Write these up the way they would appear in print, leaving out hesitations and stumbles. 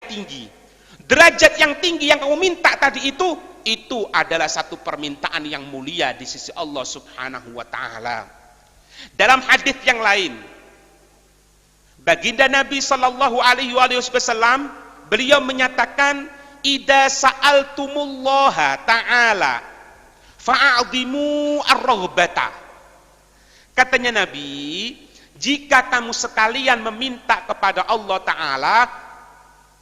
tinggi. Derajat yang tinggi yang kamu minta tadi itu adalah satu permintaan yang mulia di sisi Allah Subhanahu wa taala. Dalam hadis yang lain, baginda Nabi sallallahu alaihi wasallam beliau menyatakan, "Idza sa'altumullaha ta'ala fa'adhimu ar-raghbata." Katanya Nabi, jika kamu sekalian meminta kepada Allah Ta'ala,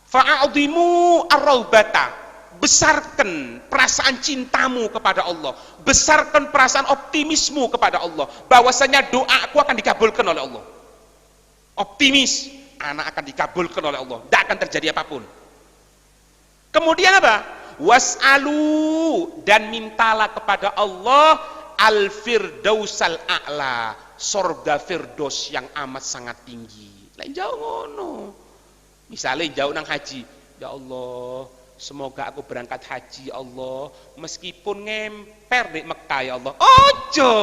fa'adhimu ar-raghbata, besarkan perasaan cintamu kepada Allah, besarkan perasaan optimismu kepada Allah, bahwasanya doaku akan dikabulkan oleh Allah. Optimis, anak akan dikabulkan oleh Allah, tidak akan terjadi apapun. Kemudian apa? Was'alu, dan mintalah kepada Allah al-firdausal a'la, surga firdaus yang amat sangat tinggi. Lain jauh ngono. Misalnya jauh nang haji, ya Allah, semoga aku berangkat haji ya Allah, meskipun ngemper di Mekah ya Allah. Ojo.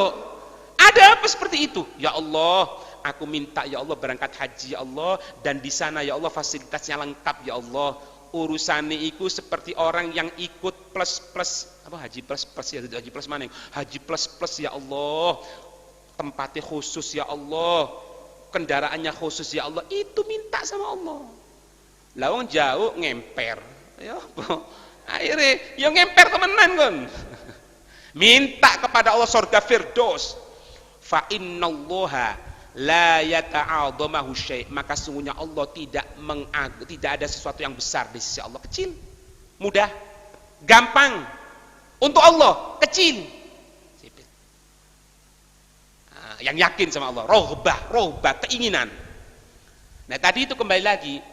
Ada apa seperti itu? Ya Allah, aku minta ya Allah berangkat haji ya Allah, dan di sana ya Allah fasilitasnya lengkap ya Allah. Urusannya itu seperti orang yang ikut plus apa, haji plus ya, haji plus mana? Haji plus ya Allah. Tempatnya khusus ya Allah. Kendaraannya khusus ya Allah. Itu minta sama Allah. Lawang jauh ngemper. Ya apa? Akhirnya ya ngemper temenan kan. Minta kepada Allah surga firdaus. Fa innallaha la yata'adhamahu syai', maka sungguhnya Allah tidak ada sesuatu yang besar di sisi Allah. Kecil, mudah, gampang untuk Allah, kecil. Nah, yang yakin sama Allah, rohbah, keinginan. Nah tadi itu kembali lagi,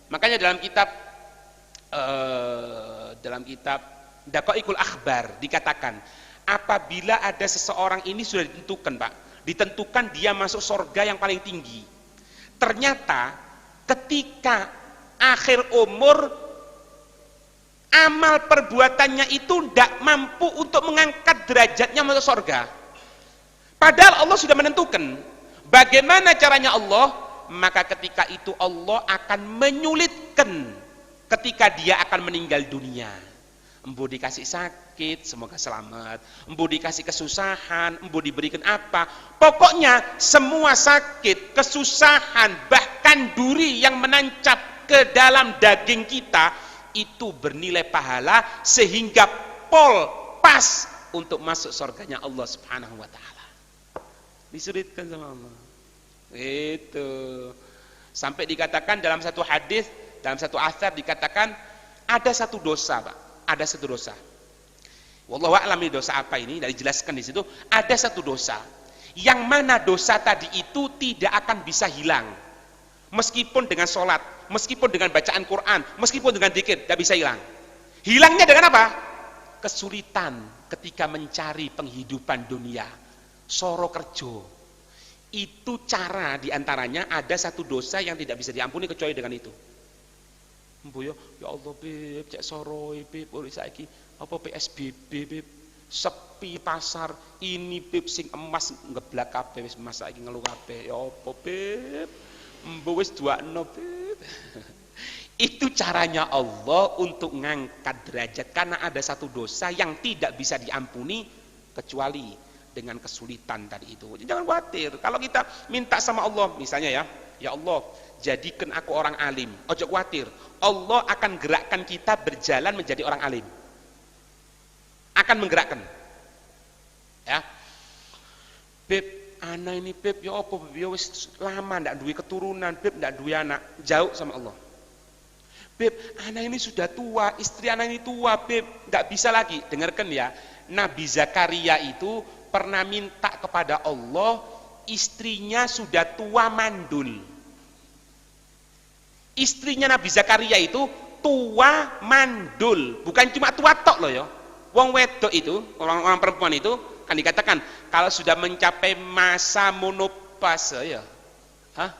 makanya dalam kitab Daqaiqul Akhbar dikatakan, apabila ada seseorang ini sudah ditentukan, Pak, ditentukan dia masuk surga yang paling tinggi. Ternyata ketika akhir umur amal perbuatannya itu tidak mampu untuk mengangkat derajatnya masuk surga. Padahal Allah sudah menentukan. Bagaimana caranya Allah? Maka ketika itu Allah akan menyulitkan ketika dia akan meninggal dunia. Embu dikasih sakit, semoga selamat. Embu dikasih kesusahan, embu diberikan apa. Pokoknya semua sakit, kesusahan, bahkan duri yang menancap ke dalam daging kita, itu bernilai pahala sehingga pas untuk masuk surganya Allah Subhanahu wa ta'ala. Disulitkan sama Allah. Itu. Sampai dikatakan dalam satu hadis, dalam satu athar dikatakan, ada satu dosa, Pak. Ada satu dosa. Wallahu a'lam ini dosa apa ini? Dari jelaskan di situ, ada satu dosa yang mana dosa tadi itu tidak akan bisa hilang. Meskipun dengan sholat, meskipun dengan bacaan Quran, meskipun dengan dzikir, tidak bisa hilang. Hilangnya dengan apa? Kesulitan ketika mencari penghidupan dunia. Soro kerjo. Itu cara diantaranya, ada satu dosa yang tidak bisa diampuni kecuali dengan itu. Ya Allah beb, cek soroi beb, oleh saiki apa PSBB beb, sepi pasar ini beb, sing emas ngeblak kabeh wis emas saiki ngeluh kabeh. Ya apa beb, mbo wis 26 beb. Itu caranya Allah untuk ngangkat derajat, karena ada satu dosa yang tidak bisa diampuni kecuali dengan kesulitan tadi itu. Jangan khawatir kalau kita minta sama Allah, misalnya ya Allah, jadikan aku orang alim. Ojo khawatir, Allah akan gerakkan kita berjalan menjadi orang alim. Akan menggerakkan. Ya. Beb, anak ini beb, ya apa beb, ya wis lama ndak duwe keturunan, beb ndak duwe anak, jauh sama Allah. Beb, anak ini sudah tua, istri anak ini tua, beb, ndak bisa lagi. Dengarkan ya, Nabi Zakaria itu pernah minta kepada Allah, istrinya sudah tua mandul. Istrinya Nabi Zakaria itu tua mandul, bukan cuma tua tok loh ya. Wong wedok itu, orang perempuan itu kan dikatakan kalau sudah mencapai masa menopause ya. Hah?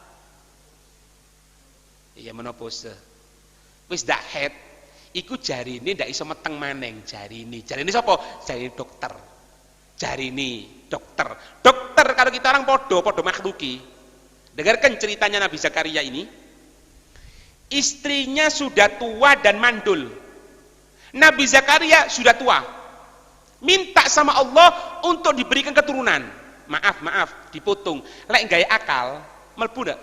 Iya menopause. Wis dak head. Iku jarine ndak iso meteng maneng jarine. Jarine sapa? Jarine dokter. Jarine dokter. Dokter kalau kita orang podo makhluki. Dengarkan ceritanya Nabi Zakaria ini. Istrinya sudah tua dan mandul. Nabi Zakaria sudah tua. Minta sama Allah untuk diberikan keturunan. Maaf, dipotong. Lek gaya akal, mlebu ndak?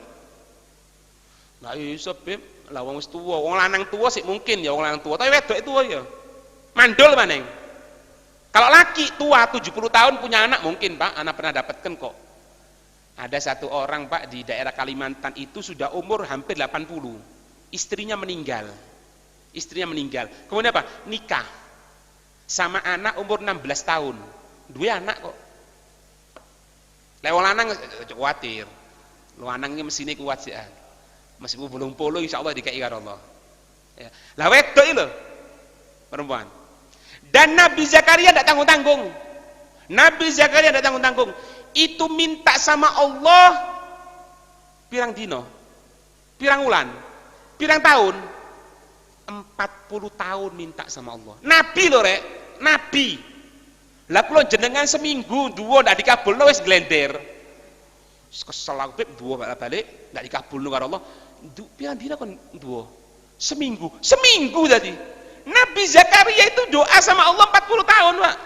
Lah iso, Beb. Lah wong wis tuwa, wong lanang tua sih mungkin ya wong lanang tua, tapi wedok itu ya. Mandul maneng. Kalau laki tua 70 tahun punya anak mungkin, Pak. Anak pernah dapatkan kok. Ada satu orang, Pak, di daerah Kalimantan itu sudah umur hampir 80. Istrinya meninggal. Kemudian apa? Nikah sama anak umur 16 tahun. Dua anak kok. Lewat lanang khawatir. Lu anaknya mesinnya kuat sih. Meskipun belum polo insyaallah dikai karo Allah. Ya. Lah wedok itu perempuan. Dan Nabi Zakaria tidak tanggung-tanggung. Itu minta sama Allah pirang dino, pirang ulan, pirang tahun, 40 tahun minta sama Allah. Nabi lho rek, Nabi. Lah kula jenengan seminggu duwo ndak dikabulno wis glender. Kesel aku Beb duwo balik ndak dikabulno karo Allah. Pirang dina kon duwo? Seminggu tadi. Nabi Zakaria itu doa sama Allah 40 tahun, Pak.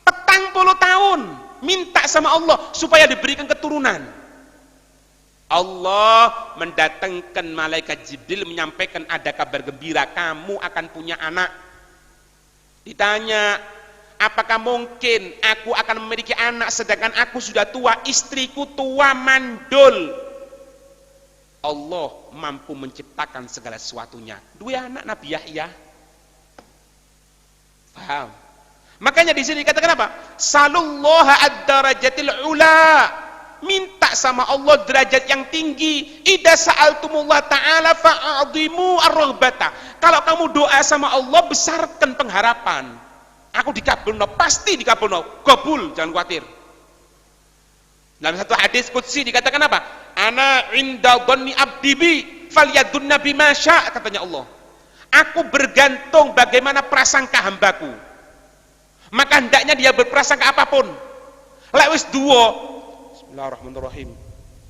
40 tahun minta sama Allah supaya diberikan keturunan. Allah mendatangkan malaikat Jibril menyampaikan ada kabar gembira, kamu akan punya anak. Ditanya, apakah mungkin aku akan memiliki anak sedangkan aku sudah tua, istriku tua mandul? Allah mampu menciptakan segala sesuatunya. Dua anak Nabi Yahya. Paham? Makanya di sini dikatakan apa? Salullaha ad-darajatil ula. Minta sama Allah derajat yang tinggi. Idza sa'altumullah ta'ala fa'adhimu ar-raghbata. Kalau kamu doa sama Allah, besarkan pengharapan. Aku dikabulno, pasti dikabulno. Kabul, jangan khawatir. Dalam satu hadis qudsi dikatakan apa? Ana inda dhanni abdi bi falyadunna bima syaa, katanya Allah. Aku bergantung bagaimana prasangka hambaku. Maka hendaknya dia berprasangka apapun. Lek wis duwo, bismillahirrahmanirrahim.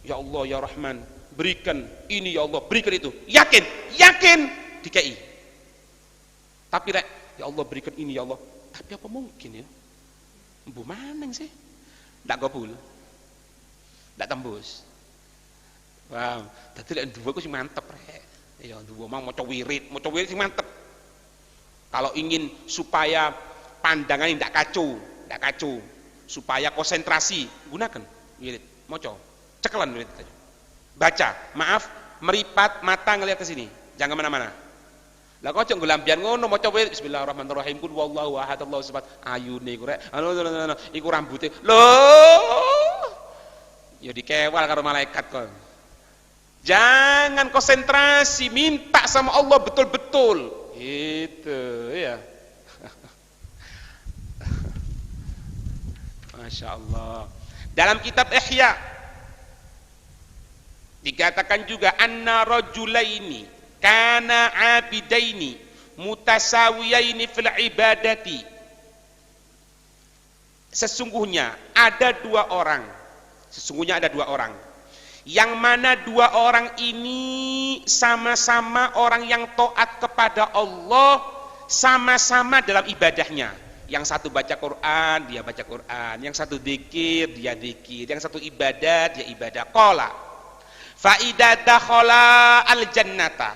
Ya Allah ya Rahman, berikan ini ya Allah, berikan itu. Yakin dikai. Tapi lek ya Allah berikan ini ya Allah. Tapi apa mungkin ya? Mbu maneng sih? Ndak kabul. Ndak tembus. Wow, dadi lek duwo ku sing mantep rek. Ya duwo mau maca wirid sing mantep. Kalau ingin supaya pandangan tidak kacau, supaya konsentrasi, gunakan wirid, maca, cekelan wirid saja. Baca, maaf, meripat mata ngelihat ke sini, jangan kemana-mana. Lah kok cok nglambian ngono maca wirid bismillahirrahmanirrahim kul wallahu ahad Allahu samad ayune iku rek. Iku rambute. Loh. Ya dikewal karo malaikat kok. Jangan konsentrasi, minta sama Allah betul-betul. Gitu ya. Masya Allah. Dalam kitab Ihya dikatakan juga anna rajulaini kana abidaini mutasawiyaini fil ibadati. Sesungguhnya ada dua orang yang mana dua orang ini sama-sama orang yang taat kepada Allah, sama-sama dalam ibadahnya. Yang satu baca Quran, dia baca Quran. Yang satu dzikir, dia dzikir. Yang satu ibadah, dia ibadah. Qala fa idza dakhala al jannata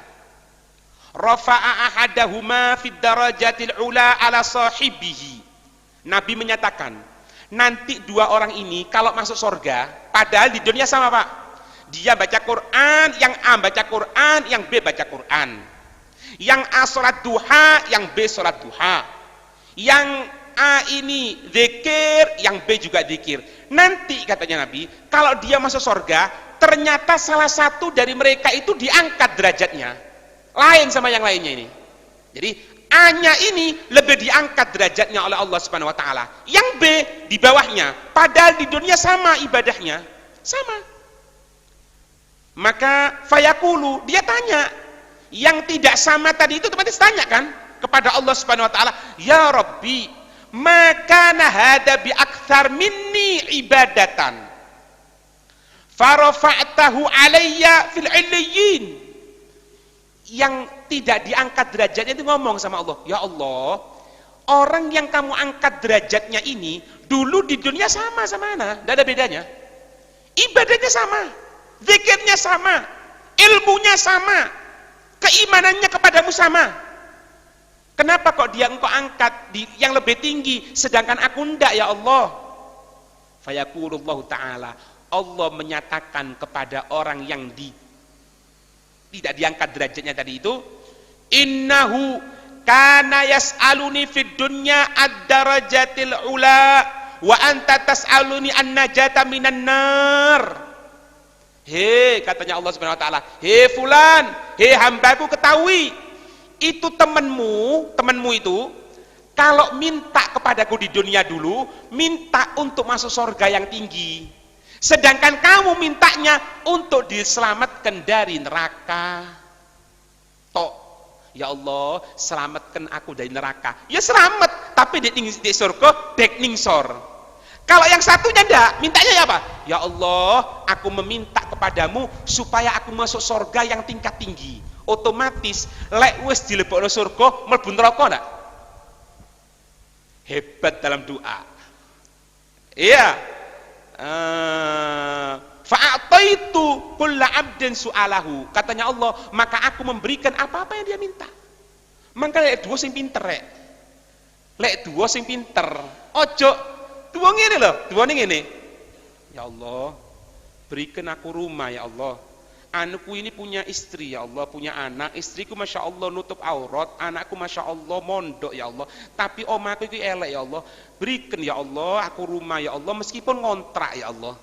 rafa'a ahadahuma fid darajatil ula ala sahibihi. Nabi menyatakan, nanti dua orang ini kalau masuk surga, padahal di dunia sama, Pak. Dia baca Quran, yang A baca Quran, yang B baca Quran. Yang A sholat duha, yang B sholat duha. Yang A ini zikir, yang B juga zikir. Nanti katanya Nabi, kalau dia masuk surga, ternyata salah satu dari mereka itu diangkat derajatnya, lain sama yang lainnya ini. Jadi A-nya ini lebih diangkat derajatnya oleh Allah Subhanahu wa taala. Yang B di bawahnya, padahal di dunia sama ibadahnya, sama. Maka fayaqulu, dia tanya. Yang tidak sama tadi itu otomatis tanya kan kepada Allah Subhanahu wa taala, "Ya Rabbi, maka hada bi aktsar minni ibadatan. Farafa'tahu alayya fil 'illiyyin." yang tidak diangkat derajatnya itu ngomong sama Allah, ya Allah, orang yang kamu angkat derajatnya ini dulu di dunia sama ana, tidak ada bedanya, ibadahnya sama, zikirnya sama, ilmunya sama, keimanannya kepadamu sama. Kenapa kok dia engkau angkat yang lebih tinggi sedangkan aku enggak ya Allah? Fayaqulullahu ta'ala, Allah menyatakan kepada orang yang tidak diangkat derajatnya tadi itu, innahu kana yas'aluni fid dunya ad-darajatil ula wa anta tas'aluni an-najata minan nar. Katanya Allah Subhanahu wa taala, fulan, hambaku, ketahui itu temanmu itu kalau minta kepadaku di dunia dulu, minta untuk masuk surga yang tinggi, sedangkan kamu mintanya untuk diselamatkan dari neraka. Tok, ya Allah, selamatkan aku dari neraka. Ya selamat, tapi di surga dek ningsor. Kalau yang satunya ndak, mintanya ya apa? Ya Allah, aku meminta kepadamu supaya aku masuk surga yang tingkat tinggi. Otomatis lek wis dilebokno surga mlebu neraka ndak? Hebat dalam doa. Iya. Fa'ataitu kulla 'abdin su'alahu. Katanya Allah, maka aku memberikan apa-apa yang dia minta. Mangka lek duwe sing pinter rek. Lek duwe sing pinter, ojo duwe ngene lho, duwe ngene. Ya Allah, berikan aku rumah ya Allah. Anakku ini punya istri ya Allah, punya anak, istriku masya Allah nutup aurat, anakku masya Allah mondok ya Allah, tapi omaku itu elek ya Allah, berikan ya Allah aku rumah ya Allah, meskipun ngontrak ya Allah.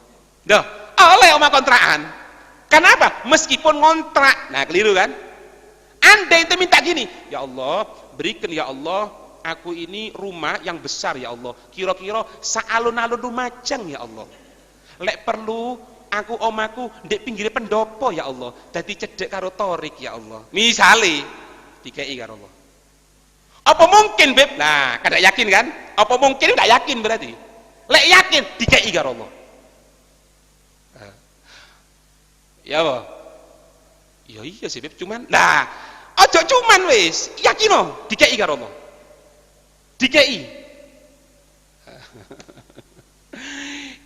Dah, oleh omah kontrakan. Kenapa? Meskipun ngontrak. Nah keliru kan? Andai itu minta gini, ya Allah berikan ya Allah aku ini rumah yang besar ya Allah, kira-kira saalun-alun Lumajang ya Allah, lek perlu aku omaku ndek pinggir pendopo ya Allah, dadi cedek karo torik ya Allah, misale dikei karo Allah. Apa mungkin beb? Nah kada yakin kan? Apa mungkin? Tidak yakin berarti. Lek yakin dikei karo Allah. Ya apa? Ya iya sih beb, cuman nah ojo cuman wis yakin oh dikei karo Allah, dikei.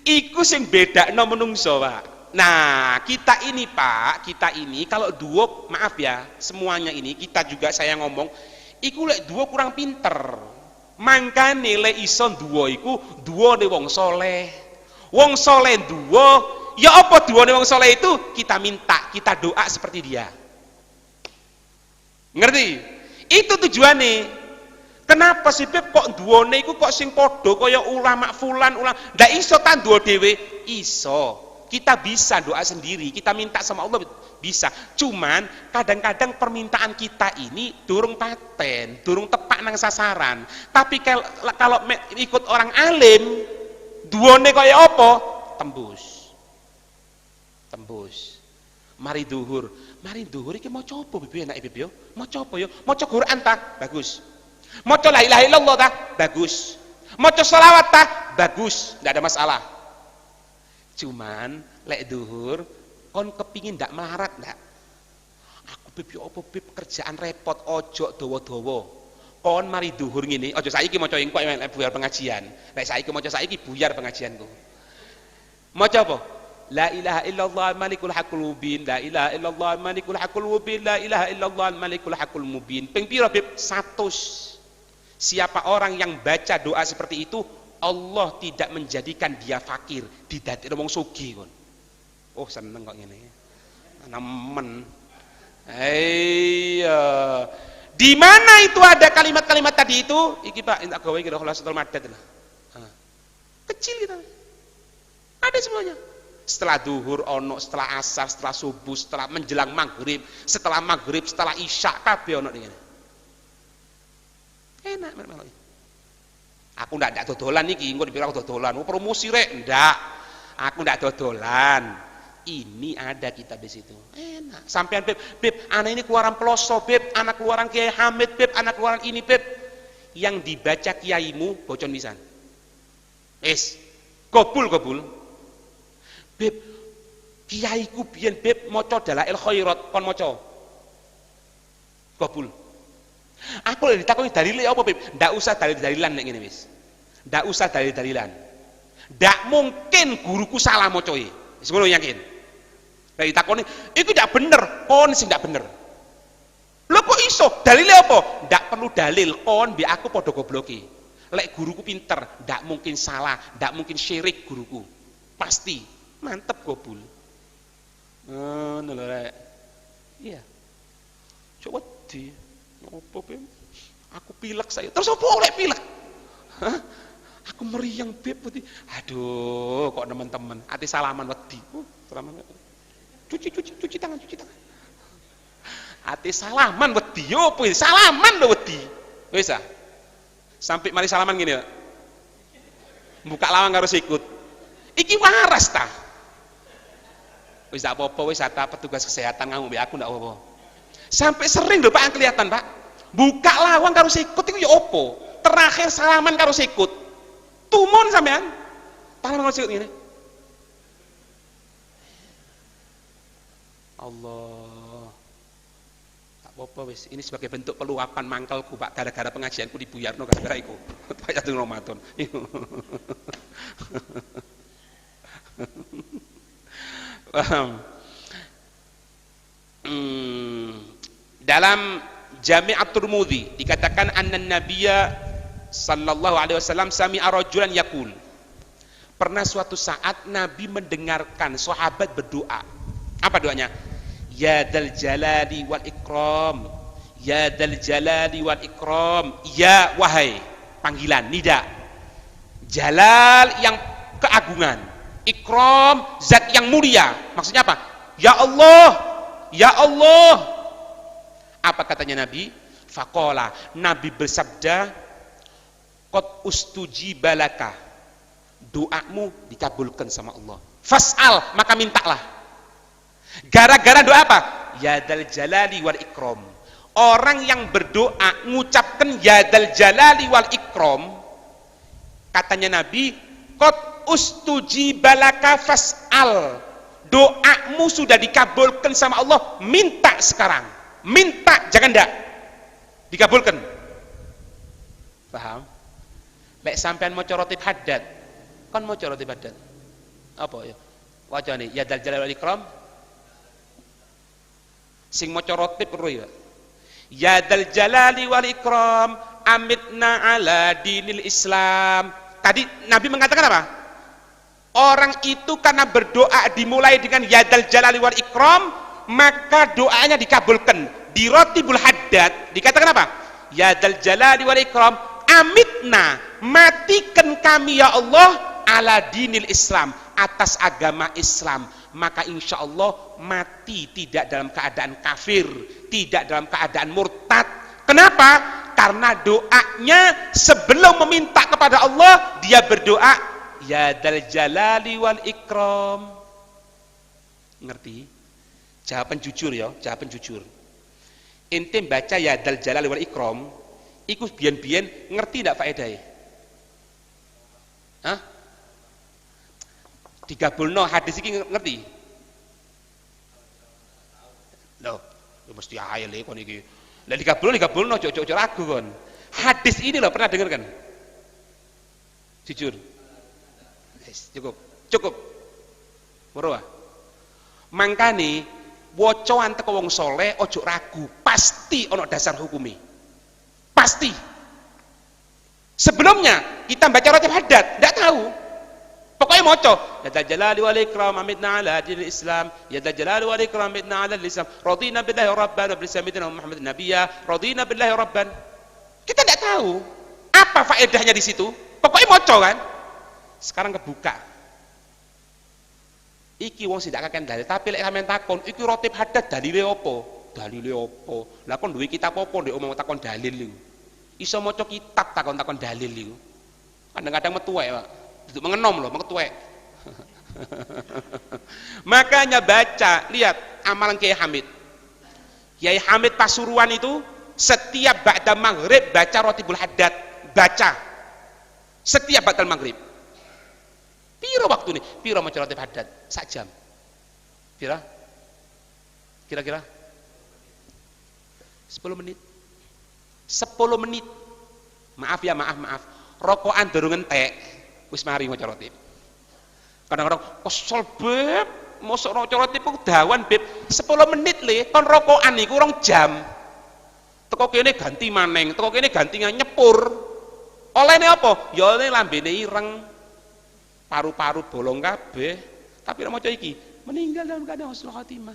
Iku sing bedakno menungso, Pak. Nah, kita ini Pak, kita ini kalau duo, maaf ya, semuanya ini kita juga saya ngomong, iku lek duo kurang pinter. Mangkane lek iso duo iku duone wong soleh. Wong soleh duo, ya apa duone wong soleh itu? Kita minta, kita doa seperti dia. Ngerti? Itu tujuannya. Kenapa sih Beb kok duone iku kok sing padha kaya ulama fulan ndak iso ta duo dhewe? Iso. Kita bisa doa sendiri, kita minta sama Allah bisa. Cuman kadang-kadang permintaan kita ini durung paten, durung tepak nang sasaran. Tapi kalau ikut orang alim, duone kaya apa? Tembus. Tembus. Mari duhur iki maca apa Beb enak Beb yo? Maca apa yo? Maca Quran ta? Bagus. Maca la ilaha illallah ta? Bagus. Maca selawat ta? Bagus, tidak ada masalah. Cuman lek duhur kon kepingin ndak melarat ndak? Aku Beb yo apa Beb kerjaan repot, ojo dawa-dawa. Kon mari duhur ngene, ojo saiki maca engko buyar pengajian. Lek saiki maca saiki buyar pengajianku. Maca apa? La ilaha illallah malikul haqqul mubin, la ilaha illallah malikul haqqul mubin, la ilaha illallah malikul haqqul mubin. Ping pira Beb? 100. Siapa orang yang baca doa seperti itu, Allah tidak menjadikan dia fakir, didadekno wong sugih kon. Oh seneng kok ngene. Nemen. Iya. Di mana itu ada kalimat-kalimat tadi itu? Iki Pak, tak gawe kira khulasatul madad lah. Kecil gitu. Ada semuanya. Setelah duhur ono, setelah asar, setelah subuh, setelah menjelang maghrib, setelah isya kabeh ono ngene. Enak memang. Aku ndak dodolan iki, engko dipira aku dodolan. Promosi rek, ndak. Aku ndak dodolan. Ini ada kitab di situ. Enak. Sampean Beb, anak ini keluaran Peloso, Beb, anak keluaran Kiai Hamid, Beb, anak keluaran ini, Beb. Yang dibaca kiaimu bocon pisan. Kabul. Beb, kiaiku biyen Beb maca Dalail Khairat, kon maca. Kabul. Aku lagi ditakoni dalile apa, Beb? Ndak usah dalil-dalilan nek ngene wis. Ndak usah dalil-dalilan. Ndak mungkin guruku salah mocoe. Wis ngono yakin. Lagi ditakoni, iku ndak bener, kon sing ndak bener. Lho kok iso? Dalile apa? Ndak perlu dalil, kon mbek aku padha gobloke. Lek guruku pinter, ndak mungkin salah, ndak mungkin syirik guruku. Pasti. Mantep Gobul. Ngono lho rek. Iya. Coba di apa Beb? Aku pilek saya. Terus apa oleh pilek? Hah? Aku meriang Beb putih. Aduh, kok teman-teman ati salaman wedi. Salaman. Cuci tangan. Ati salaman wedi yo apa? Salaman lho wedi. Wis ah. Sampai mari salaman gini ya. Buka lawang harus ikut. Iki waras ta? Wis tak apa-apa wis kata petugas kesehatan ngomong mbek aku ndak apa-apa. Sampai sering lho Pak kelihatan Pak. Buka lawang karo sikut iku ya opo? Terakhir salaman karo sikut. Tumon sampean. Tangan karo sikut ngene. Allah. Tak apa wis, ini sebagai bentuk peluapan mangkelku Pak gara-gara pengajianku di Buyarno gara-gara iku. Pak Yatul Ramadan. Paham. Dalam Jami' At-Tirmidzi dikatakan anna Nabiyya sallallahu alaihi wasallam sami'a rajulan yaqul. Pernah suatu saat Nabi mendengarkan sahabat berdoa. Apa doanya? Ya dzal jalali wal ikram. Ya dzal jalali wal ikram. Ya wahai panggilan nida. Jalal yang keagungan, ikram zat yang mulia. Maksudnya apa? Ya Allah. Ya Allah. Apa katanya Nabi? Faqala, Nabi bersabda, qad ustujiba laka. Doamu dikabulkan sama Allah. Fas'al, maka mintalah. Gara-gara doa apa? Ya dzal jalali wal ikram. Orang yang berdoa mengucapkan ya dzal jalali wal ikram, katanya Nabi, qad ustujiba laka fas'al. Doamu sudah dikabulkan sama Allah, minta sekarang. Minta, jangan ndak dikabulkan. Paham? Lek sampean maca rotib haddad, kan maca rotib haddad apa ya wajane ya dzal jalali wal ikram, sing maca rotib ro ya dzal jalali wal ikram amitna ala dinil Islam. Tadi Nabi mengatakan apa? Orang itu karena berdoa dimulai dengan ya dzal jalali wal ikram, maka doanya dikabulkan. Di rotibul haddad dikatakan apa? Ya dzal jalali wal ikram amitna, matikan kami ya Allah ala dinil Islam, atas agama Islam. Maka insya Allah mati tidak dalam keadaan kafir, tidak dalam keadaan murtad. Kenapa? Karena doanya sebelum meminta kepada Allah dia berdoa ya dzal jalali wal ikram. Ngerti? Jawaban jujur ya, jawaban jujur. Ente baca ya dzal jalali wal ikram, iku biyen-biyen ngerti ndak faedahe? Hah? Digabulno hadis iki ngerti? Loh, mesti ae le kon iki. Lah digabulno ojo ragu kon. Hadis ini loh pernah dengar kan? Jujur. Yes, cukup. Moro ah. Mangkane wocoan teko wong soleh ojo ragu, pasti ono dasar hukumi. Pasti. Sebelumnya kita baca rotib haddad, ndak tahu. Pokoknya moco, ya dzal jalali wal ikram amitna ala dinil Islam, ya dzal jalali wal ikram amitna ala Islam. Radina billahi rabban wa bi sayyidina Muhammad nabiyya, radina billahi rabban. Kita ndak tahu apa faedahnya di situ. Pokoknya moco kan. Sekarang kebuka. Iki wong sing ndak kakek dalil, tapi lek sampean takon, iki rotib haddad dalile opo? Dalile opo? Lah kon duwe kitab opo ndek omong takon dalil iku. Iso maca kitab takon-takon dalil iku. Kadang-kadang metuwek, Pak. Duduk mengenom loh, metuwek. Makanya baca, lihat amalan Kiai Hamid. Kiai Hamid Pasuruan itu setiap ba'da maghrib baca rotibul haddad, baca. Setiap ba'da maghrib. Piro waktu nih? Piro maca rotib haddad? Sak jam. Piro? Kira-kira? 10 menit. 10 menit. Maaf ya, maaf. Rokokan durung entek, wis mari maca rotib. Kadang-kadang kesel beb, mosok maca rotib ku dawan beb, 10 menit le, kon rokokan iku 2 jam. Teko kene ganti maneng, teko kene ganti nyepur. Olehne apa? Ya oleh lambene ireng. Paru-paru bolong kabeh. Tapi nek maca iki, meninggal dalam keadaan husnul khotimah.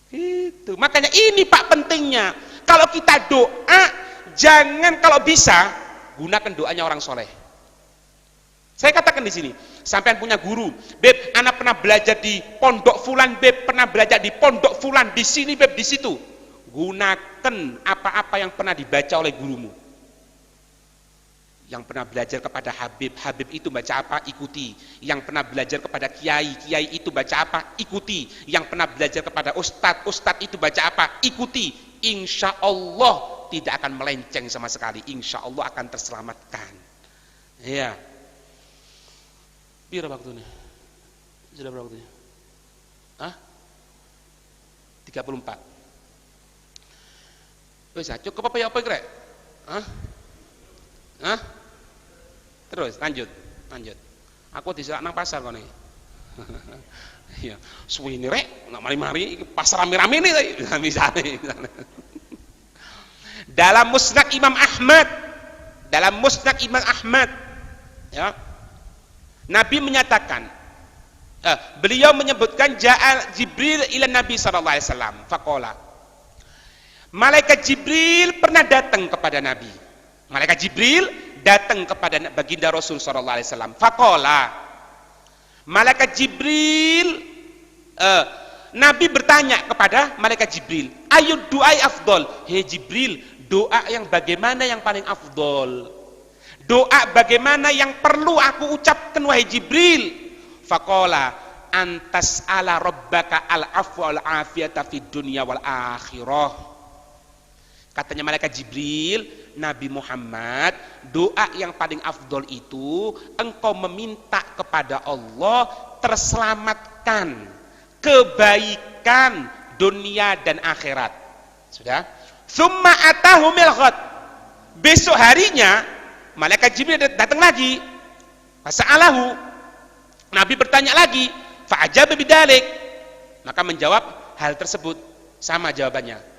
Gitu. Makanya ini Pak pentingnya. Kalau kita doa, jangan kalau bisa gunakan doanya orang soleh. Saya katakan di sini, sampean punya guru, beb, anak pernah belajar di pondok fulan, beb, pernah belajar di pondok fulan, di sini, beb, di situ. Gunakan apa-apa yang pernah dibaca oleh gurumu. Yang pernah belajar kepada Habib itu baca apa? Ikuti. Yang pernah belajar kepada Kiai itu baca apa? Ikuti. Yang pernah belajar kepada Ustadz itu baca apa? Ikuti. Insya Allah tidak akan melenceng sama sekali. Insya Allah akan terselamatkan. Ya. Berapa waktunya? Sudah berapa waktunya? 34. Wis cukup apa ya apa kira? Terus lanjut. Aku diselak nang pasar kene. Iya, suwine rek, nak mari-mari pasar rame-rame nih misalnya. Dalam Musnad Imam Ahmad, ya. Nabi menyatakan, beliau menyebutkan ja'a Jibril ila Nabi sallallahu alaihi wasallam faqala. Malaikat Jibril pernah datang kepada Nabi. Malaikat Jibril datang kepada baginda Rasul sallallahu alaihi wasallam. Faqala. Malaikat Jibril Nabi bertanya kepada malaikat Jibril, "Ayyud du'ai afdol?" Hei Jibril, doa yang bagaimana yang paling afdol? Doa bagaimana yang perlu aku ucapkan wahai Jibril? Faqala, "Antas ala rabbaka al-afwa wal afiyata fid dunya wal akhirah." Katanya malaikat Jibril, Nabi Muhammad, doa yang paling afdol itu engkau meminta kepada Allah terselamatkan, kebaikan dunia dan akhirat. Sudah? Summa atahu milghad. Besok harinya malaikat Jibril datang lagi. Fasa'alahu. Nabi bertanya lagi, fa'ajaba bidzalik. Maka menjawab hal tersebut, sama jawabannya.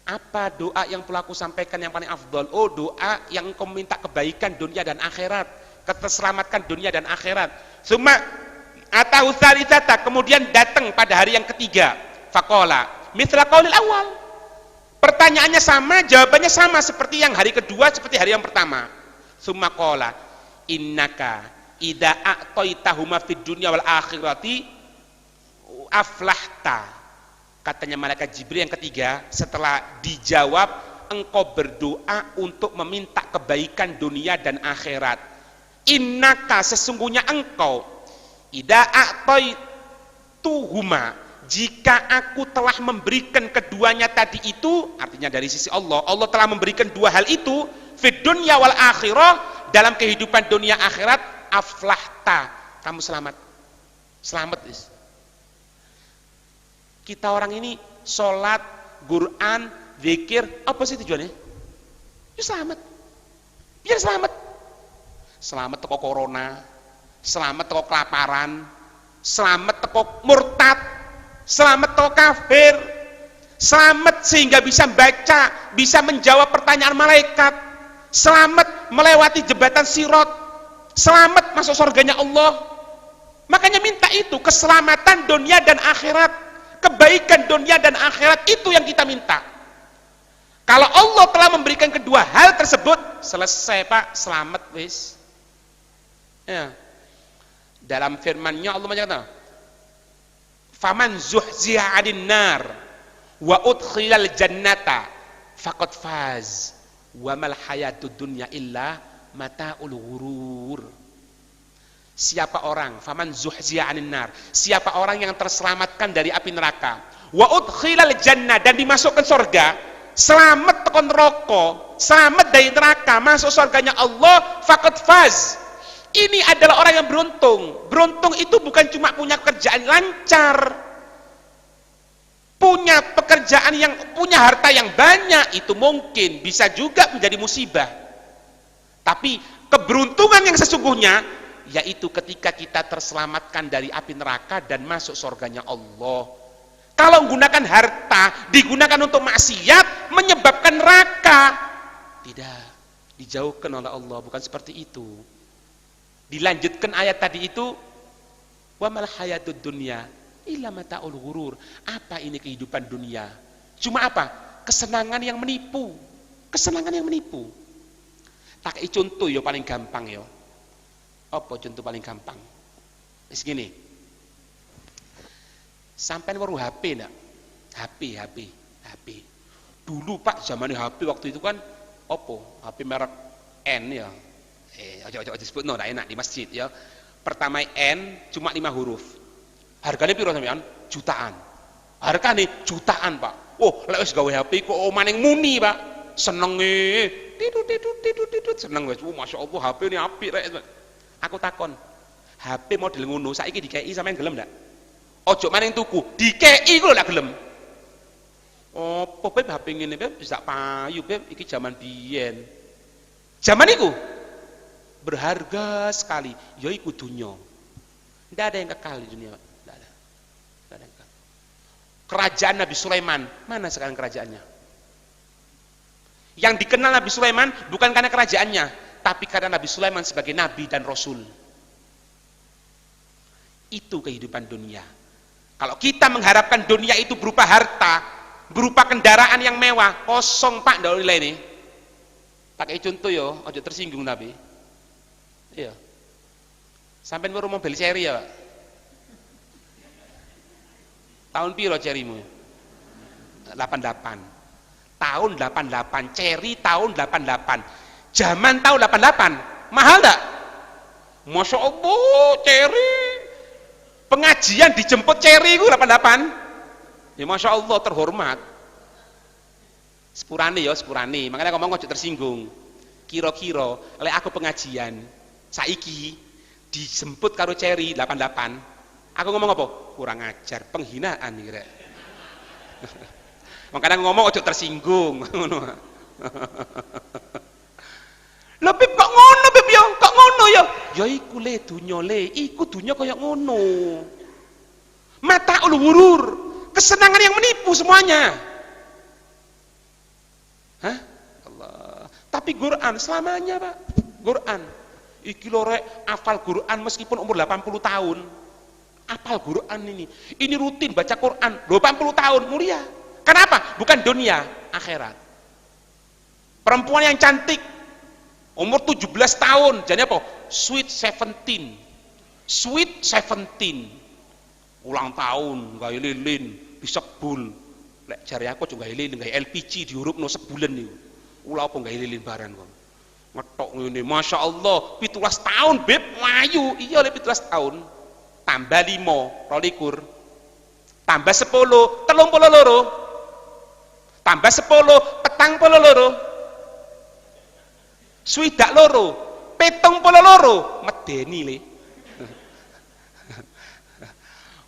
Apa doa yang perlu aku sampaikan yang paling afdol? Oh, doa yang engkau minta kebaikan dunia dan akhirat, keterselamatkan dunia dan akhirat. Summa atahu tsalitsata, kemudian datang pada hari yang ketiga. Faqala mithla qaulil awal. Pertanyaannya sama, jawabannya sama seperti yang hari kedua, seperti hari yang pertama. Summa qala innaka idza a'taitahuma fid dunya wal akhirati aflahta. Katanya malaikat Jibril yang ketiga, setelah dijawab engkau berdoa untuk meminta kebaikan dunia dan akhirat. Innaka, sesungguhnya engkau, idza a'taituhuma, jika aku telah memberikan keduanya tadi itu, artinya dari sisi Allah, Allah telah memberikan dua hal itu, fid dunya wal akhirah, dalam kehidupan dunia akhirat, aflahta, kamu selamat. Selamat, is. Kita orang ini sholat, Quran, zikir, apa sih tujuannya? Ya selamat. Biar selamat. Selamat teko corona, selamat teko kelaparan, selamat teko murtad, selamat teko kafir, selamat sehingga bisa baca, bisa menjawab pertanyaan malaikat, selamat melewati jembatan Sirat, selamat masuk surganya Allah. Makanya minta itu, keselamatan dunia dan akhirat. Kebaikan dunia dan akhirat itu yang kita minta. Kalau Allah telah memberikan kedua hal tersebut, selesai Pak, selamat wis. Ya. Dalam firman-Nya Allah menyatakan, "Faman zuhziha 'anil nar wa udkhilal jannata faqad faz wa mal hayatud dunya illa mata'ul ghurur." Siapa orang, faman zuhziya 'anil nar, siapa orang yang terselamatkan dari api neraka, wa udkhilal jannah, dan dimasukkan surga, selamat tekan neraka, selamat dari neraka, masuk surganya Allah, faqad faz. Ini adalah orang yang beruntung. Beruntung itu bukan cuma punya kerjaan lancar, punya pekerjaan yang punya harta yang banyak itu mungkin bisa juga menjadi musibah. Tapi keberuntungan yang sesungguhnya yaitu ketika kita terselamatkan dari api neraka dan masuk surganya Allah. Kalau menggunakan harta digunakan untuk maksiat menyebabkan neraka, tidak, dijauhkan oleh Allah, bukan seperti itu. Dilanjutkan ayat tadi itu, wa mal hayatud dunya illa mata'ul ghurur. Apa ini kehidupan dunia? Cuma apa? Kesenangan yang menipu. Kesenangan yang menipu. Tak contoh yo paling gampang yo. Apa contoh paling gampang? Wis gini. Sampai weruh HP ndak? HP. Dulu Pak zaman HP waktu itu kan opo? HP merek N ya. Ojo disebut no, ndak enak di masjid ya. Pertama N cuma 5 huruf. Harganya piro sampean? Jutaan. Harganya jutaan, Pak. Oh, lek wis gawe HP kok maning muni, Pak. Senenge. Tidut seneng wis. Masya Allah HP ini apik rek. Aku takon. HP model ngono saiki dikei sampean gelem ndak? Ojo maning tuku, dikei ku lho lak gelem. Opo Beb HP ngene Beb bisa payu Beb iki zaman biyen. Zaman iku berharga sekali, yaiku dunya. Tidak ada yang kekal di dunia, tidak ada. Tidak ada yang kekal. Kerajaan Nabi Sulaiman, mana sekarang kerajaannya? Yang dikenal Nabi Sulaiman bukan karena kerajaannya, tapi karena Nabi Sulaiman sebagai nabi dan rasul. Itu kehidupan dunia. Kalau kita mengharapkan dunia itu berupa harta, berupa kendaraan yang mewah, kosong Pak, ndak nilai ini. Pakai contoh yo, ojo tersinggung Nabi. Iya. Sampai baru mobil Cherry ya, Pak. Tahun piro Cherrymu? 88. Tahun 88, Cherry tahun 88. Zaman tahun 88, mahal enggak? Masya Allah, Cherry. Pengajian dijemput Cherry itu 88. Ya Masya Allah, terhormat. Sepurane ya, sepurane. Makanya ngomong ojo tersinggung. Kira-kira, oleh aku pengajian, saiki dijemput karo Cherry 88. Aku ngomong apa? Kurang ajar, penghinaan nih rek. Makanya ngomong ojo tersinggung. Lho Beb kok ngono Beb ya? Kok ngono ya? Ya iku le dunya le, iku dunya kaya ngono. Mata'ul ghurur, kesenangan yang menipu semuanya. Hah? Allah. Tapi Quran selamanya, Pak. Quran. Iki lho rek, hafal Quran meskipun umur 80 tahun. Hafal Quran ini. Ini rutin baca Quran 80 tahun, mulia. Kenapa? Bukan dunia, akhirat. Perempuan yang cantik umur 17 tahun, jadi apa? Sweet 17. Sweet 17. Ulang tahun, gawe lilin, disebul. Lek jare aku juga gawe lilin, gawe LPG diurupno sebulan niku. Ula apa gawe lilin barang kok. Ngetok ngene, Masya Allah, 17 tahun Beb, mayu. Iya le 17 tahun. Tambah 5, 22. Tambah 10, 32. Tambah 10, 42. Swidak loro, 72, medeni le.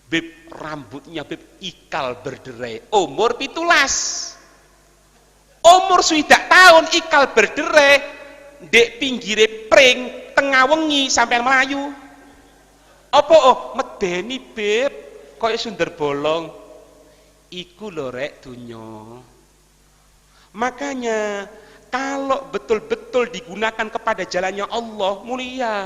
Beb rambutnya Beb ikal berderai, umur 17. Umur swidak tahun ikal berderai, dek pinggire pring tengah wengi sampai Melayu. Apa medeni Beb, kaya sundar bolong. Iku lho rek dunya. Makanya kalau betul-betul digunakan kepada jalannya Allah, mulia.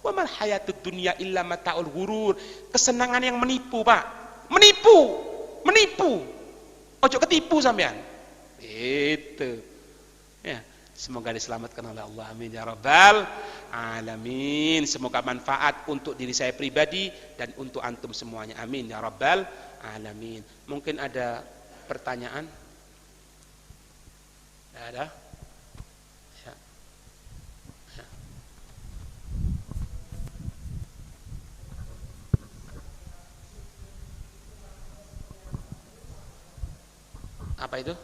Wa mal hayatud dunya illa mata'ul ghurur. Kesenangan yang menipu, Pak. Menipu. Ojo ketipu sampean. Itu. Ya, semoga diselamatkan oleh Allah. Amin ya rabbal alamin. Semoga manfaat untuk diri saya pribadi dan untuk antum semuanya. Amin ya rabbal alamin. Mungkin ada pertanyaan? Ada? Ya. Ya. Apa itu?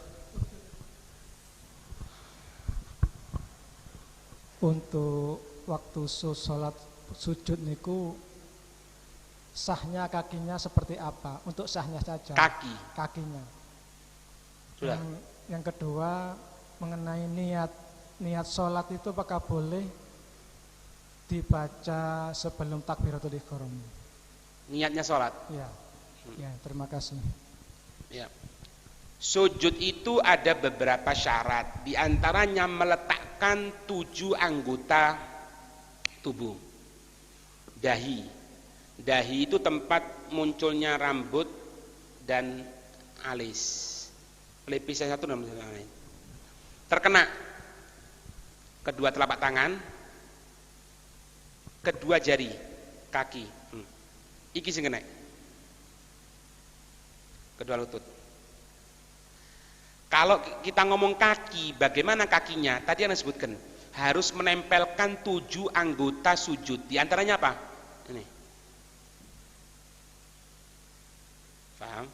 Untuk waktu sholat sujud niku sahnya kakinya seperti apa? Untuk sahnya saja. Kakinya. Sudah. Yang kedua mengenai niat sholat itu apakah boleh dibaca sebelum takbiratul ihram? Niatnya sholat. Ya. Ya, terima kasih. Ya. Sujud itu ada beberapa syarat, di antaranya meletakkan 7 anggota tubuh. Dahi. Dahi itu tempat munculnya rambut dan alis. Pelipisnya satu namanya lain. Terkena kedua telapak tangan, kedua jari kaki. Iki sing kena. Kedua lutut. Kalau kita ngomong kaki, bagaimana kakinya? Tadi yang disebutkan, harus menempelkan 7 anggota sujud. Di antaranya apa? Ini. Paham?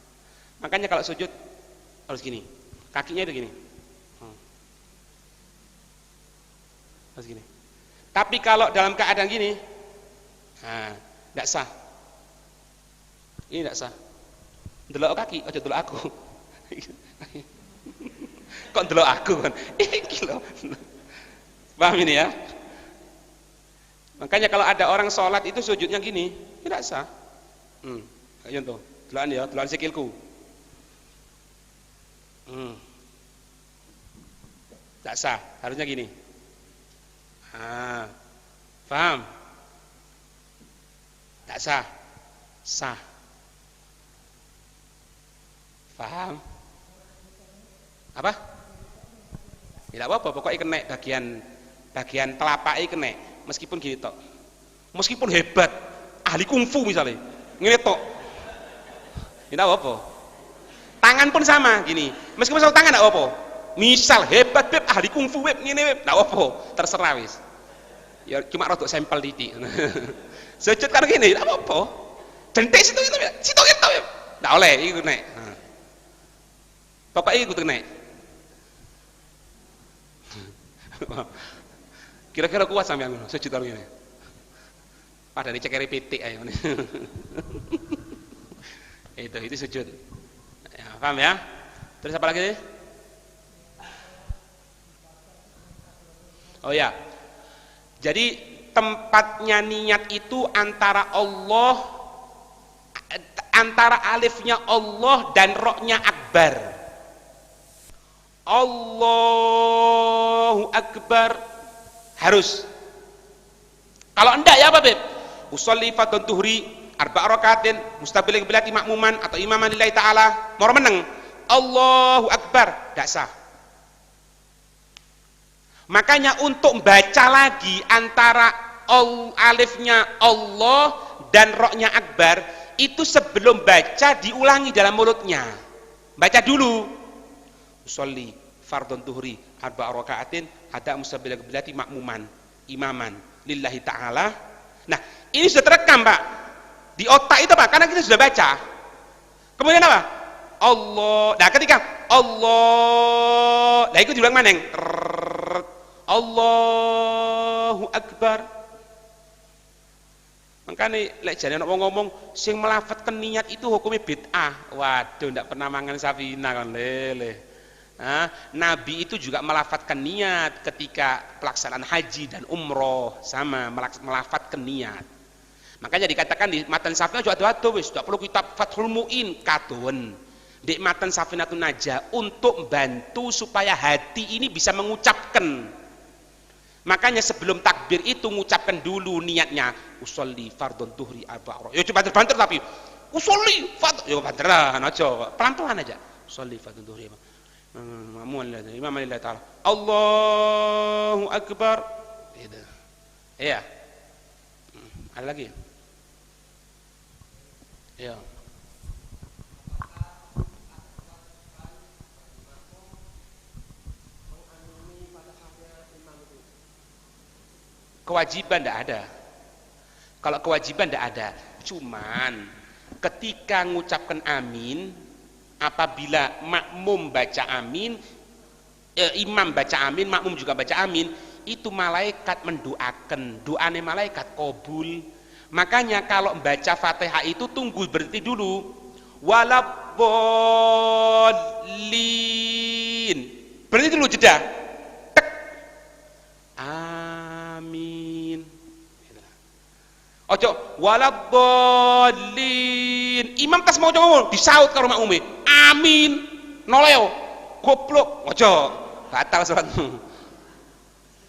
Makanya kalau sujud harus gini. Kakinya itu gini. Harus gini. Tapi kalau dalam keadaan gini, enggak sah. Ini enggak sah. Delok kaki, aja delok aku. Kok delok aku kan? Iki lho. Paham ini ya? Makanya kalau ada orang sholat itu sujudnya gini, tidak sah. Kayak contoh, delokan ya, delokan sikilku. Tidak sah, harusnya gini. Paham? Tidak sah. Sah. Paham? Apa? Tidak apa-apa, pokoknya kena bagian telapaknya kena, meskipun gini tok. Meskipun hebat, ahli kungfu misalnya, ngene tok. Tidak apa-apa. Tangan pun sama gini, meskipun satu tangan tidak apa-apa. Misal hebat beb, ahli kungfu beb, ngene beb, tidak apa-apa, terserah wis. Ya cuma rodok sampel titik. Sujud kan gini, tidak apa-apa. Jentik situ beb, beb. Tidak oleh, itu kena. Pokoknya itu kena. Kira-kira kuat sampean sujud karo ngene. Padahal cekere pitik ayo. Itu sujud. Ya, paham ya? Terus apa lagi? Oh ya. Jadi tempatnya niat itu antara alifnya Allah dan roknya akbar. Allahu Akbar harus. Kalau enggak ya apa beb? Usolli fardhu tuhri arba'a rakaatin mustaqbilil qiblati makmuman atau imaman lillahi ta'ala mau meneng Allahu Akbar enggak sah. Makanya untuk baca lagi antara alifnya Allah dan roknya akbar itu sebelum baca diulangi dalam mulutnya. Baca dulu. Usolli fardhu tuhri arba'a rakaatin ada mustaqbilil qiblati makmuman imaman lillahi ta'ala. Nah, ini sudah terekam, Pak. Di otak itu, Pak, karena kita sudah baca. Kemudian apa? Allah. Nah, ketika Allah, nah itu diulang maneng. Allahu Akbar. Makanya lek jane nek ngomong sing melafadzkan niat itu hukumnya bid'ah. Waduh, ndak pernah mangan safina kan lele. Nabi itu juga melafadzkan niat ketika pelaksanaan haji dan umroh, sama melafadzkan niat. Makanya dikatakan di matan Safinah juga ada wis, tidak perlu kitab Fathul Mu'in kadon. Di matan Safinatun Najah untuk membantu supaya hati ini bisa mengucapkan. Makanya sebelum takbir itu mengucapkan dulu niatnya, usolli fardhon tuhri arba'a. Ya coba banter tapi usolli fardhon, ya banteran aja, pelan-pelan aja. Usolli fardhon tuhri Imam lillahi ta'ala. Allahu Akbar. Gitu. Iya. Ada lagi? Iya. Kewajiban tidak ada. Kalau kewajiban tidak ada, cuman ketika mengucapkan amin, apabila makmum baca amin, imam baca amin, makmum juga baca amin, itu malaikat mendoakan, doanya malaikat kabul. Makanya kalau membaca Fatihah itu tunggu berhenti dulu. Waladdallin. Berhenti dulu jeda. Tek. Amin. Ojo waladdallin. Imam tas mau ngomong disaut karo makmume. Amin. Noleo. Goblok. Ojo. Batal salatmu.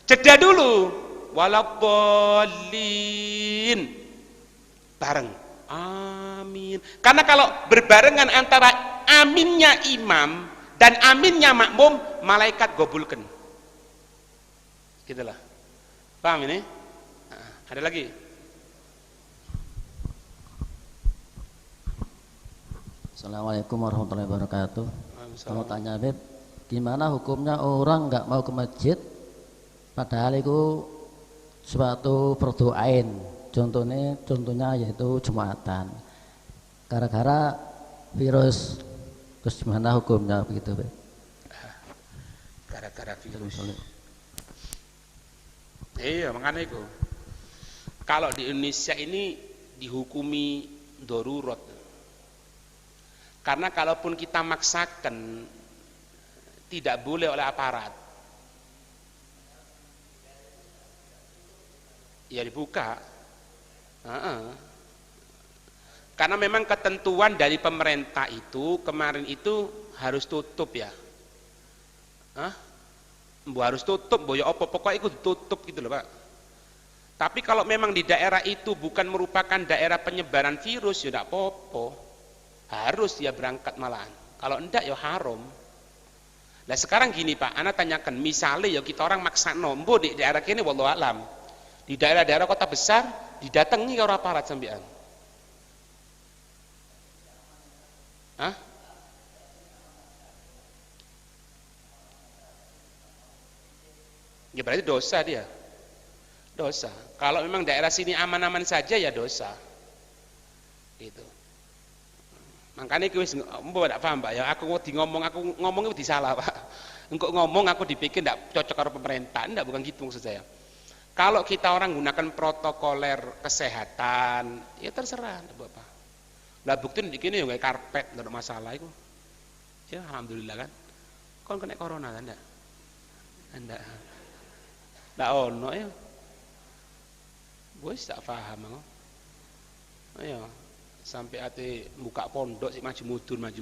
Jeda dulu. Waladdallin. Bareng. Amin. Karena kalau berbarengan antara aminnya imam dan aminnya makmum, malaikat gobulkan. Gitulah. Paham ini? Ada lagi? Assalamualaikum warahmatullahi wabarakatuh. Mau tanya, Beb, gimana hukumnya orang nggak mau ke masjid padahal itu suatu berdoain, contohnya yaitu Jumatan, gara-gara virus, terus gimana hukumnya begitu, Beb? Gara-gara virus. Iya, makanya itu. Kalau di Indonesia ini dihukumi darurat. Karena kalaupun kita maksakan, tidak boleh oleh aparat. Ya dibuka. Karena memang ketentuan dari pemerintah itu kemarin itu harus tutup ya. Harus tutup, boyo opo pokoknya itu tutup gitu loh Pak. Tapi kalau memang di daerah itu bukan merupakan daerah penyebaran virus, ya tidak apa-apa. Harus dia berangkat malahan. Kalau enggak ya haram. Nah sekarang gini Pak, ana tanyakan, misalnya ya kita orang maksa nombo di daerah kini wallahu alam. Di daerah-daerah kota besar didatangi ke orang aparat sampean. Ya berarti dosa dia. Dosa. Kalau memang daerah sini aman-aman saja ya dosa. Gitu. Makanya aku tidak paham Pak ya. Aku ngomong itu disalah Pak. Engkau ngomong aku dipikir tidak cocok dengan pemerintah. Tidak, bukan gitu maksud saya. Kalau kita orang gunakan protokoler kesehatan, ya terserah, tidak apa-apa. Lah bukti di sini ya kayak karpet, tidak ada masalah itu. Ya alhamdulillah kan. Kon kena corona kan enggak? Enggak. Enggak ono ya. Gue tak paham aku. Ayo sampai ate buka pondok sih maju mundur.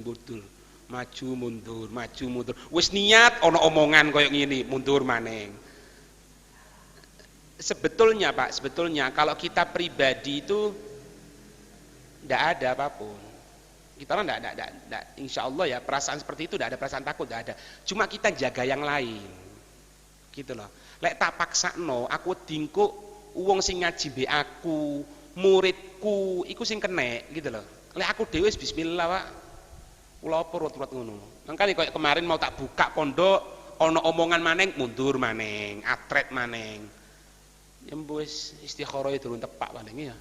Wis niat ono omongan koyo ngene, mundur maneng. Sebetulnya Pak, kalau kita pribadi itu tidak ada apapun. Kita orang tidak, insya Allah ya perasaan seperti itu tidak ada perasaan takut, tidak ada. Cuma kita jaga yang lain, gitu loh. Lek tak paksa no, aku tingku uang sing ngaji be aku, muridku, iku sing kene, gitu loh. Lek aku dewe bismillah Pak, kula apa urut-urut ngono. Makanya kayak kemarin mau tak buka pondok, ono omongan maneng, mundur maneng, atret maneng. Yang bos istikharah itu turun tepak paling ya.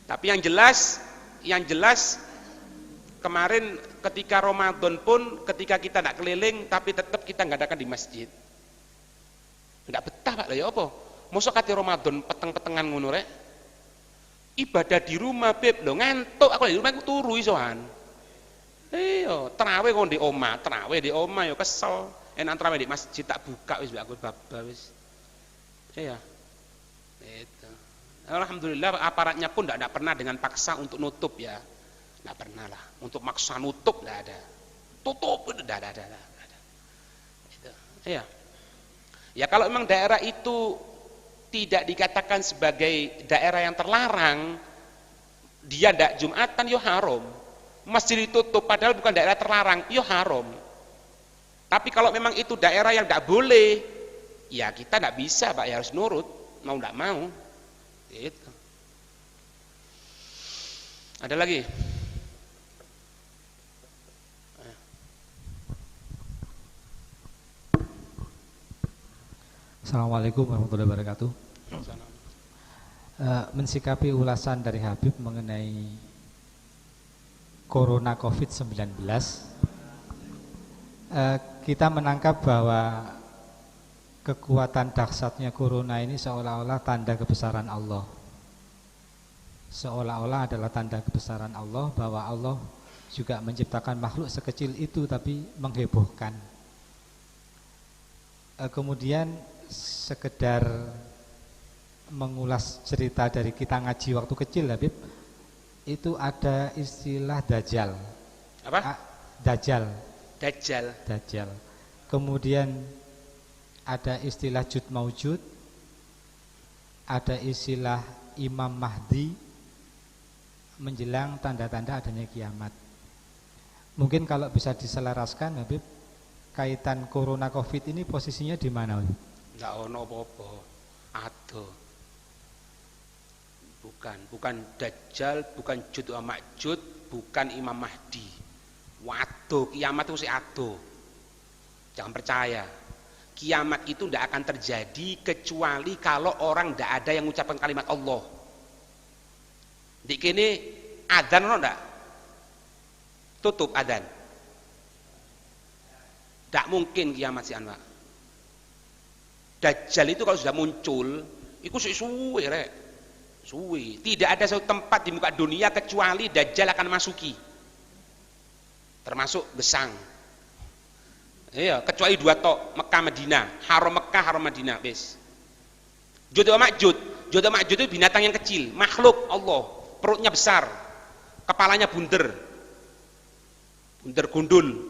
Tapi yang jelas kemarin ketika Ramadan pun ketika kita tidak keliling tapi tetap kita ngadakan di masjid. Tidak betah Pak lah ya apa? Mosok kate Ramadan peteng-petengan ngono rek. Ibadah di rumah Beb lho ngantuk aku di rumah aku turu isoan. Iya, tarawih kok di omah yo kesel. Enak tarawih di masjid tak buka wis aku babah wis. Iya. Itu. Alhamdulillah aparatnya pun tidak pernah dengan paksa untuk nutup ya. Tidak pernah lah. Untuk maksa nutup tidak ada. Tutup tidak ada. Itu. Iya. Ya kalau memang daerah itu tidak dikatakan sebagai daerah yang terlarang, dia tidak Jumatan yo haram. Masjid ditutup padahal bukan daerah terlarang, yo haram. Tapi kalau memang itu daerah yang tidak boleh, ya kita tidak bisa Pak, ya harus nurut, mau tidak mau. Gitu. Ada lagi? Assalamualaikum warahmatullahi wabarakatuh. Mensikapi ulasan dari Habib mengenai Corona COVID-19, kita menangkap bahwa kekuatan dahsyatnya corona ini seolah-olah tanda kebesaran Allah. Seolah-olah adalah tanda kebesaran Allah, bahwa Allah juga menciptakan makhluk sekecil itu tapi menghebohkan. Kemudian sekedar mengulas cerita dari kita ngaji waktu kecil, Habib, itu ada istilah dajjal. Apa? Dajjal. Dajjal. Kemudian ada istilah jud maujud, ada istilah Imam Mahdi menjelang tanda-tanda adanya kiamat. Mungkin kalau bisa diselaraskan, Habib, kaitan corona covid ini posisinya di mana, Habib? Enggak ono apa-apa. Aduh. Bukan Dajjal, bukan Jud wa Ma'jud, bukan Imam Mahdi. Waduh, kiamat itu mesti aduh. Jangan percaya. Kiamat itu tidak akan terjadi kecuali kalau orang tidak ada yang mengucapkan kalimat Allah. Di kini adzan ono enggak? Tutup adzan. Tidak mungkin kiamat si Anwar. Dajjal itu kalau sudah muncul, itu suwe rek. Suwe. Tidak ada satu tempat di muka dunia kecuali Dajjal akan masuki. Termasuk Gesang. Iya, kecuali dua tok, Mekah Madinah, Haram Mekah, Haram Madinah, bes. Jud wa Ma'jud. Jud wa Ma'jud itu binatang yang kecil, makhluk Allah, perutnya besar, kepalanya bunder gundul.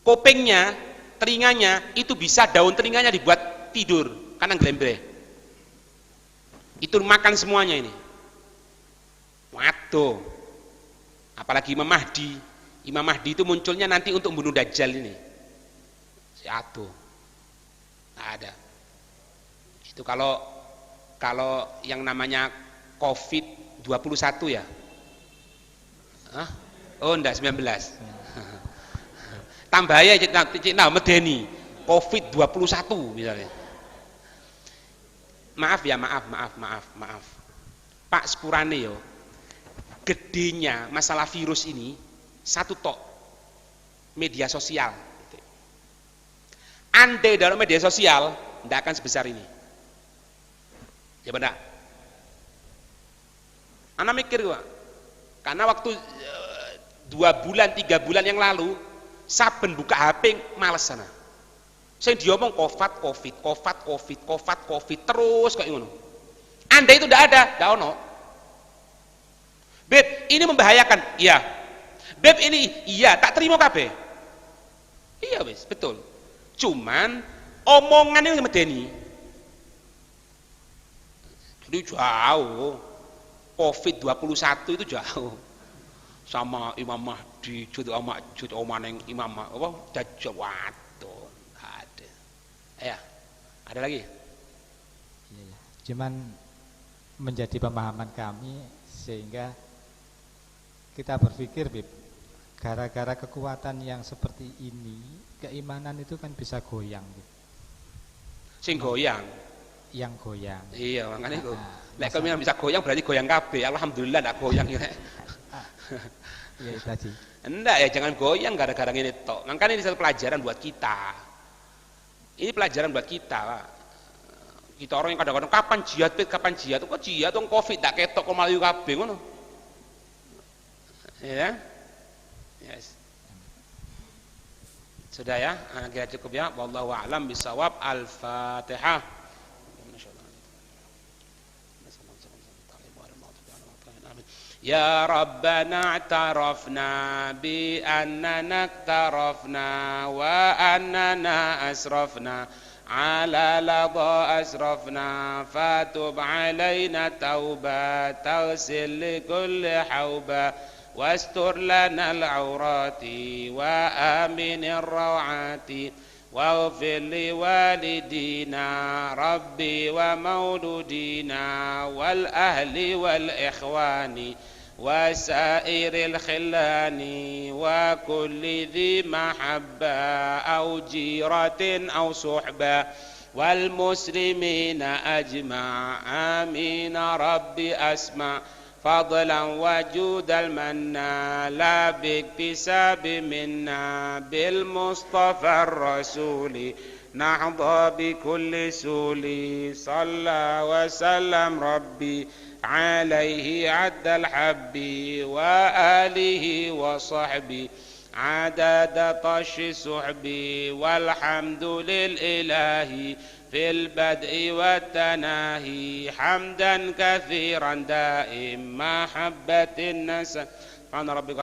Kupingnya, telinganya itu bisa daun telinganya dibuat tidur, karena gelembre. Itu makan semuanya ini. Waduh. Apalagi Imam Mahdi. Imam Mahdi itu munculnya nanti untuk membunuh Dajjal ini. Aduh, nggak ada. Itu kalau yang namanya COVID-21 ya. Hah? Oh enggak, 19. Tambah ya Cina medeni COVID-21 misalnya. Maaf ya, maaf. Pak sepurane yo. Gedenya masalah virus ini satu tok, media sosial. Andai dalam media sosial tidak akan sebesar ini. Ya benar. Anak mikir gua, karena waktu 2 bulan 3 bulan yang lalu saben buka HP males sana. Saya diomong covid terus kayak ngono. Andai itu tidak ada, tidak ono. Beb, ini membahayakan. Iya. Beb ini, iya, tak terima kabeh. Iya wis, betul. Cuman omongan ini medeni. Jadi jauh. COVID-21 itu jauh. Sama Imam Mahdi, Jud omaneng Imam apa? Dajjal, waduh, ada. Ya, ada lagi. Iya. Cuman menjadi pemahaman kami sehingga kita berpikir, Bib, gara-gara kekuatan yang seperti ini, keimanan itu kan bisa goyang, Bib. Sing goyang. Yang goyang. Iya, makanya itu. Nek kami bisa goyang berarti goyang kabeh. Alhamdulillah ndak goyang ya. Iya, itu tadi. Enggak ya, jangan goyang gara-gara ini tok. Makanya ini satu pelajaran buat kita. Ini pelajaran buat kita, Pak. Kita orang yang kadang-kadang kapan jihad? Kok jihad wong Covid tak ketok kok malah kabeh ngono. Ya. Yes. Sudah ya, kira cukup ya. Wallahu a'lam bisawab. Al-Fatihah. Ya Rabbana i'tarafna bi annana iktarafna wa annana asrafna ala ladha asrafna fatub alaina tauba tawsil li kulli hauba wastur lana al-awrati wa aminir rawati واغفر لوالدينا ربي ومولودينا والأهل والإخوان وسائر الخلان وكل ذي محبة أو جيرة أو صحبة والمسلمين أجمع آمين ربي أسمع فضلا وجود المنى لا باكتساب منا بالمصطفى الرسول نحظى بكل سولي صلى وسلم ربي عليه عد الحب وآله وصحبه عدد طش سحبي والحمد للإله في البدء والتناهي حمدا كثيرا دائم محبة النسى. سبحان ربك